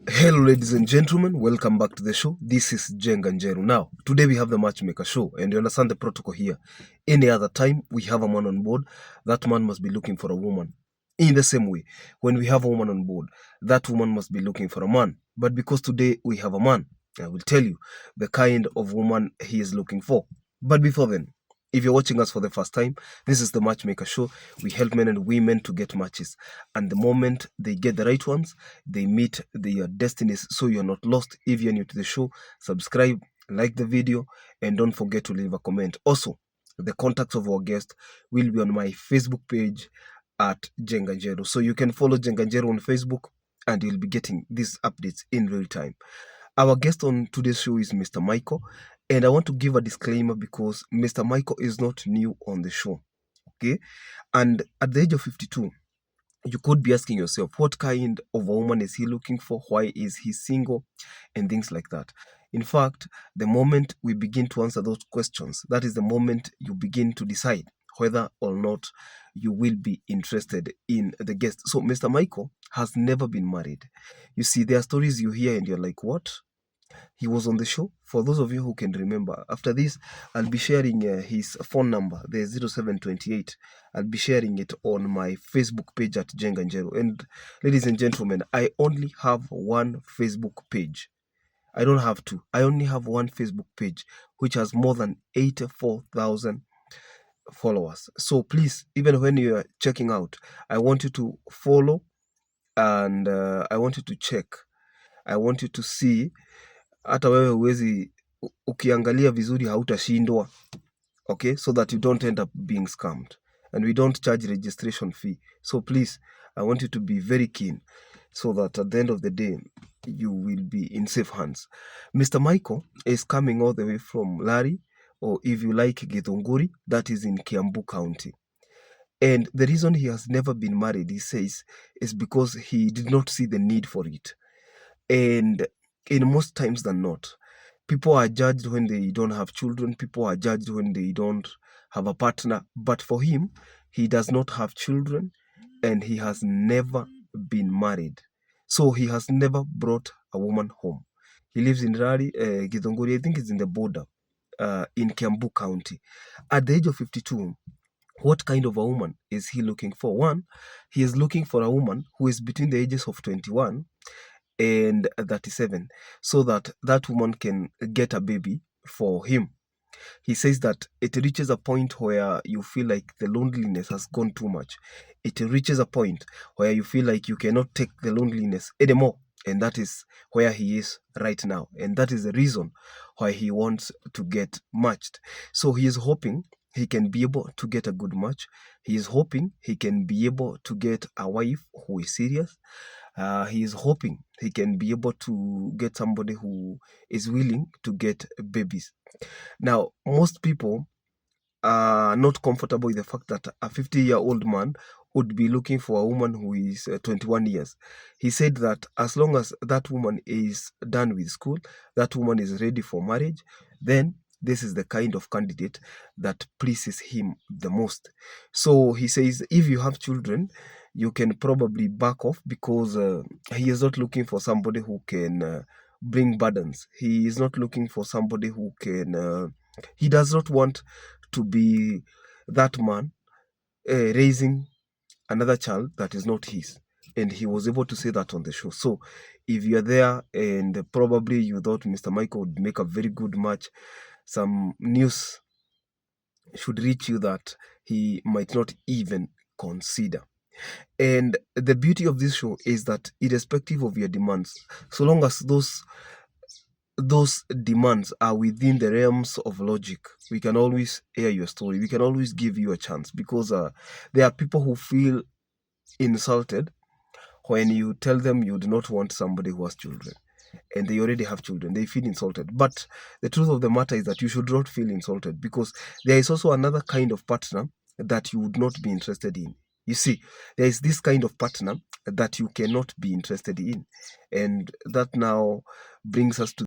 Hello, ladies and gentlemen. Welcome back to the show. This is Jenga Njeru. Now, today we have the Matchmaker show, and you understand the protocol here. Any other time we have a man on board, that man must be looking for a woman. In the same way, when we have a woman on board, that woman must be looking for a man. But because today we have a man, I will tell you the kind of woman he is looking for. But before then, if you're watching us for the first time, this is the Matchmaker show. We help men and women to get matches. And the moment they get the right ones, they meet their destinies. So you're not lost. If you're new to the show, subscribe, like the video, and don't forget to leave a comment. Also, the contacts of our guest will be on my Facebook page at Jenganjero. So you can follow Jenganjero on Facebook and you'll be getting these updates in real time. Our guest on today's show is Mr. Michael, and I want to give a disclaimer because Mr. Michael is not new on the show, okay? And at the age of 52, you could be asking yourself, what kind of a woman is he looking for? Why is he single? And things like that. In fact, the moment we begin to answer those questions, that is the moment you begin to decide whether or not you will be interested in the guest. So Mr. Michael has never been married. You see, there are stories you hear and you're like, what? He was on the show. For those of you who can remember, after this, I'll be sharing his phone number, the 0728. I'll be sharing it on my Facebook page at Jenganjero. And ladies and gentlemen, I only have one Facebook page. I don't have two. I only have one Facebook page, which has more than 84,000 followers. So please, even when you are checking out, I want you to follow and I want you to check. I want you to see. Hata wewe huwezi, ukiangalia vizuri hautashindwa, okay, so that you don't end up being scammed, and we don't charge registration fee. So please, I want you to be very keen so that at the end of the day you will be in safe hands. Mr. Michael is coming all the way from Lari, or if you like Githunguri, that is in Kiambu County. And the reason he has never been married, he says, is because he did not see the need for it. And in most times than not, people are judged when they don't have children. People are judged when they don't have a partner. But for him, he does not have children and he has never been married. So he has never brought a woman home. He lives in Rari, Githunguri, I think it's in the border, in Kiambu County. At the age of 52, what kind of a woman is he looking for? One, he is looking for a woman who is between the ages of 21 and 37, so that that woman can get a baby for him. He says that it reaches a point where you feel like the loneliness has gone too much. It reaches a point where you feel like you cannot take the loneliness anymore. And that is where he is right now. And that is the reason why he wants to get matched. So he is hoping he can be able to get a good match. He is hoping he can be able to get a wife who is serious. He is hoping he can be able to get somebody who is willing to get babies. Now, most people are not comfortable with the fact that a 50-year-old man would be looking for a woman who is 21 years. He said that as long as that woman is done with school, that woman is ready for marriage, then this is the kind of candidate that pleases him the most. So he says if you have children, you can probably back off because he is not looking for somebody who can bring burdens. He is not looking for somebody who can, he does not want to be that man raising another child that is not his. And he was able to say that on the show. So if you're there and probably you thought Mr. Michael would make a very good match, some news should reach you that he might not even consider. And the beauty of this show is that irrespective of your demands, so long as those demands are within the realms of logic, we can always air your story. We can always give you a chance because there are people who feel insulted when you tell them you do not want somebody who has children and they already have children. They feel insulted. But the truth of the matter is that you should not feel insulted because there is also another kind of partner that you would not be interested in. You see, there is this kind of partner that you cannot be interested in. And that now brings us to